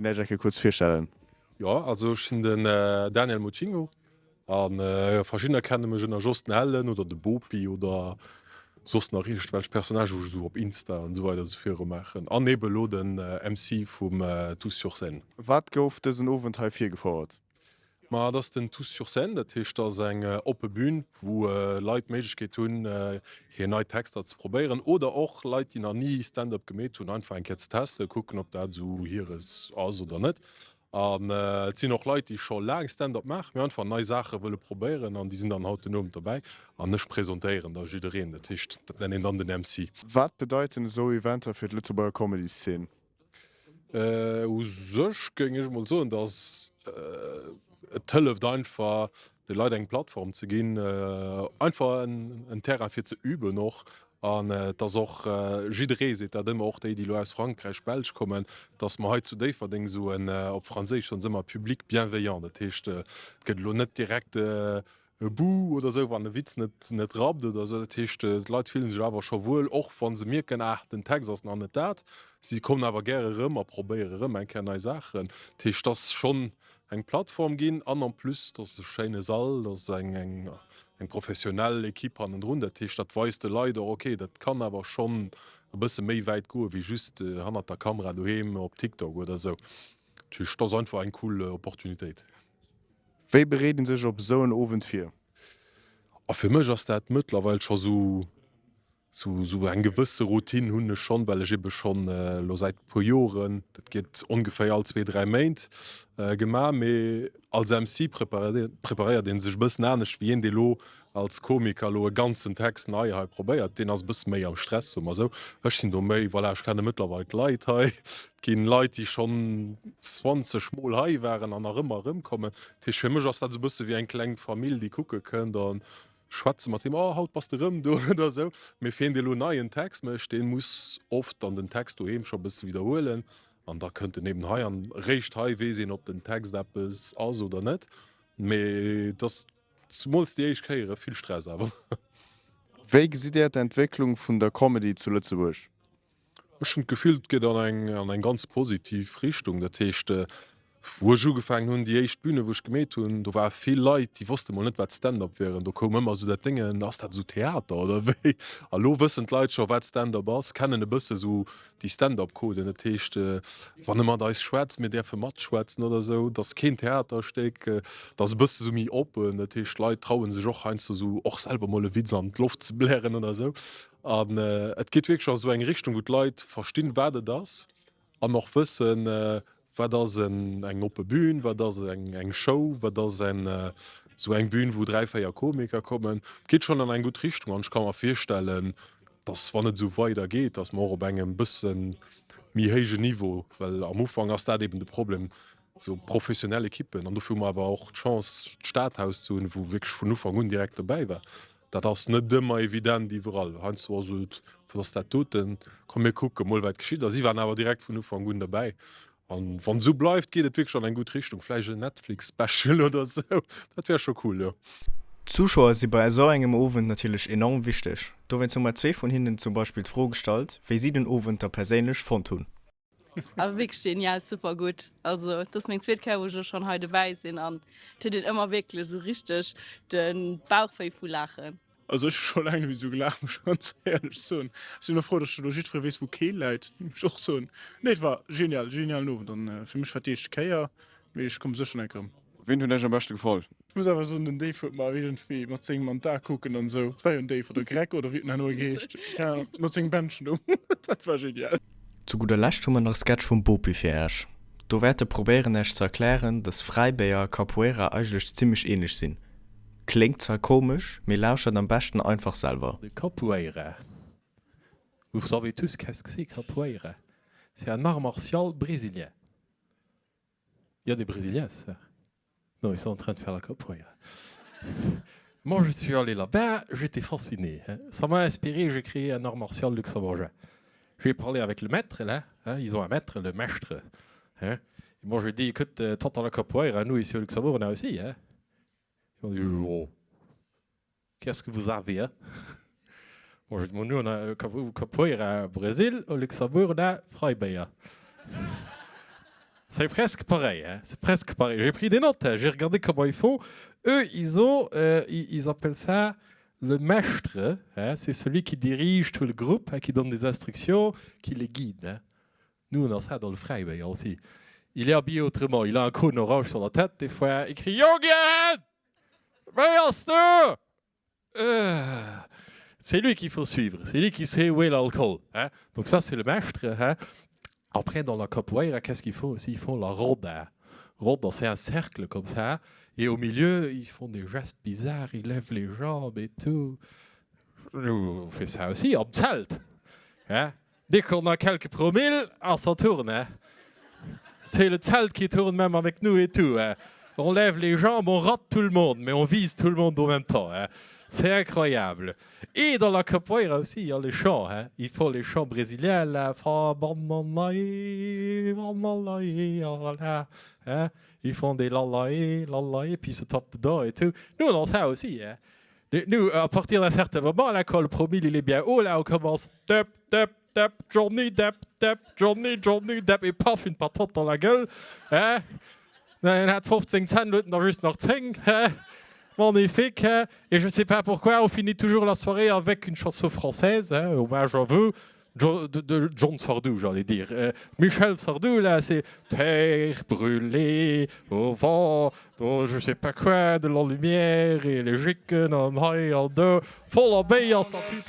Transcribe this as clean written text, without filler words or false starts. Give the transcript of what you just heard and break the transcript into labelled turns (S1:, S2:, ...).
S1: kann ich kurz vorstellen.
S2: Ja, also ich bin den Daniel Muchingo. An verschiedene kennen mich Josten Hellen oder de Bopi oder sos nach rich welch Personage so op Insta und so weiter fir machen. Annebelo den MC vum Tous sur Sen.
S1: Was gouft diesen Aufenthalt hier gefordert?
S2: Ma dats den Tous sur Sen, dat hicht da seg oppe Bün, wo Leiit méigkeet hunn hier neii Texter ze probieren oder och Leiit die noch nie Stand-up gemet hun einfach en Ketz teste, gucken ob dat so hier is ass oder net. Sinn noch Leute, die schon lang Stand-up machen, mir einfach neue Sache wolle probieren an die sind dann autonom dabei an nech präsentieren da jiin dat hicht dat nennen dann den MC.
S1: Was bedeuten so Eventer für die Lützeburger Comedy-Szene?
S2: Sech ging ich mal so dass tëlleft einfach de Leute eng Plattform ze gin einfach en Terra fir ze üben noch an dats och jiré se dat immer och déi die Lo aus Frankreich Belsch kommen, dats ma heit zu déi verding so en op Fraésich schon simmer publik bienveillant dat hechte gët lo net direkt Bu oder so wann de Witz net rabt oder so techte Leiit vielen sich awer schon wohl och van se mir ken den Texas an net dat. Sie kommen awer gerne rëmmer probéiere en kennennei Sachen. Techt das schon eng Plattform gin an plus dat se Scheine sal, dats eng professionelle Ekipp an den Runde Techt dat weiste leider okay, dat kann aber schon e bësse méi weit go wie just han der Kamera doheem op TikTok oder so. Techt das einfach eng coole Opportunitéit.
S1: Wie bereden sich op so einen Abend für?
S2: Für mich ist das mittlerweile schon so eine gewisse Routine hunde schon, weil ich eben schon seit ein paar Jahren, das geht ungefähr alle 2-3 Monate gemacht, aber als MC präpariert den sich ein bisschen ähnlich wie in Delo als Komiker einen ganzen Text neu probiert, den ist ein bisschen mehr am Stress. So. Ich bin da mehr, weil ich kenne mittlerweile Leute, keine Leute, die schon 20 Mal hier wären und noch immer rumkommen. Für mich ist das so ein bisschen wie eine kleine Familie, die gucken können, dann schwatzen mit dem, haut passt rum, du oder so. Wir finden den neuen Text, den muss oft an den Text eben schon ein bisschen wiederholen. Und da könnte nebenher an recht high sehen, ob den Text ist also oder nicht. Aber das muss die ich kreieren, viel Stress aber.
S1: Wie sieht die Entwicklung von der Comedy zu Lützeburg?
S2: Ich habe gefühlt, geht an eine ganz positive Richtung. Das heißt, wo ich angefangen habe, die erste Bühne, wo ich gemacht habe, da waren viele Leute, die wussten mal nicht, was Stand-up wäre. Da kommen immer so die Dinge, ist das so Theater oder wie? Hallo, wissen die Leute schon, was Stand-up ist? Kennen ein bisschen so die Stand-up-Code. Das heißt, wenn jemand da ist schwätzt, mit der für Matt schwätzen oder so, das ist kein Theaterstück, das ist ein bisschen so mehr open. Das heißt, Leute trauen sich auch so auch selber mal einen Witz an die Luft zu blären oder so. Und es geht wirklich schon so in Richtung, wo die Leute verstehen, was das ist. Und noch wissen, wat das eng oppe Bühn, wat das eng Show, wat das so eng Bühn, wo 3-4 Komiker kommen. Geht schon an eng gut Richtung an ich kann mir vorstellen, dass wann net so weiter geht, dass man op engem bisssen mi hege Niveau, weil am Anfang ass dat eben de Problem so professionelle Kippen an dufir awer auch Chance Starthaus zu wo wirklich vun Anfang an direkt dabei war. Dat ass net dëmmer evident überall. Hans war so der Statuten kom mir gucken mal wat geschieht. Sie waren aber direkt vun Anfang an dabei. Und wenn so bleibt, geht es wirklich schon in gute Richtung. Vielleicht ein Netflix-Special oder so. Das wäre schon cool, ja.
S3: Zuschauer sind bei so einem Abend natürlich enorm wichtig. Da wenn zum Beispiel 2 von hinten zum Beispiel die Frage gestellt, wie sie den Abend da persönlich von tun.
S4: Aber wirklich genial, super gut. Also, das ist mein zweiter, wo ich schon heute dabei bin. Und tut immer wirklich so richtig den Bauch voll lachen.
S5: Also ich schon lange wie so gelacht, schon ehrlich so. Ich bin noch froh, dass du nicht frei weißt, wo kein Leid. Ich auch so. Nee, das war genial nur. Dann für mich war ich Keier, aber ich komme sicher nicht rum.
S1: Wen hat dir am besten gefallen?
S5: Ich muss aber so einen Dave mal irgendwie mit 10 Mann da gucken und so. Das war ja ein Dave oder Greg oder wie es nur geht. Ja, mit 10 Menschen. Das war genial.
S3: Zu guter Letzt haben wir noch Sketch vom Bopi fertig. Da werde ich probieren, euch zu erklären, dass Freibäder Capoeira eigentlich ziemlich ähnlich sind. Klingt zwar komisch, mir lauscht am besten einfach selber.
S6: Capoeira. Vous savez tous qu'est-ce que c'est capoeira? C'est un art martial brésilien. Il y a des Brésiliens, ça. Non, ils sont en train de faire la capoeira. Moi, je suis allé là-bas, j'étais fasciné. Hein. Ça m'a inspiré, j'ai créé un art martial luxembourgeois. J'ai parlé avec le maître, là. Hein, ils ont un maître, le maître. Hein. Et moi, je lui ai dit, écoute, t'entends la capoeira, nous, ici au Luxembourg, on a aussi. Hein. Ils m'ont dit, oh. Qu'est-ce que vous avez hein? Moi, je dis, nous, on a capoeira au Brésil, au Luxembourg, on a Freibäder. C'est presque pareil, hein. C'est presque pareil. J'ai pris des notes, hein. J'ai regardé comment ils font. Eux, ils appellent ça le maître, hein. C'est celui qui dirige tout le groupe, hein, qui donne des instructions, qui les guide. Hein. Nous, on a ça dans le Freiburg aussi. Il est habillé autrement. Il a un cône orange sur la tête. Des fois, il crie « Jürgen! C'est lui qu'il faut suivre. C'est lui qui sait où est l'alcool. Hein. Donc ça, c'est le maître. Hein. Après, dans la capoeira, qu'est-ce qu'il faut aussi? Ils font la roda. Roda, c'est un cercle comme ça. Et au milieu, ils font des gestes bizarres. Ils lèvent les jambes et tout. Nous, on fait ça aussi, on salte. Hein? Dès qu'on a quelques promilles, on s'en tourne. Hein? C'est le salte qui tourne même avec nous et tout. Hein? On lève les jambes, on rate tout le monde, mais on vise tout le monde en même temps. Hein? C'est incroyable. Et dans la capoeira aussi, il y a les chants. Hein? Il faut les chants brésiliens. Là. Hein? Ils font des lalaï, lalaï, puis ils se tapent dedans et tout. Nous, on a ça aussi. Hein? Nous, à partir d'un certain moment, là, quand le promille il est bien haut, là, on commence tap, tap, tap, Johnny, tap, tap, Johnny, Johnny, tap, et paf, une patate dans la gueule. Hein? On a 15 Minuten, dann juste noch 10. Magnifique. Hein? Et je ne sais pas pourquoi, on finit toujours la soirée avec une chanson française, hein, hommage à vous, de John Sardou, j'allais dire. Michel Sardou, là, c'est terre brûlée au vent, je ne sais pas quoi, de la lumière et les chicken en high en deux, full of bay en sans plus.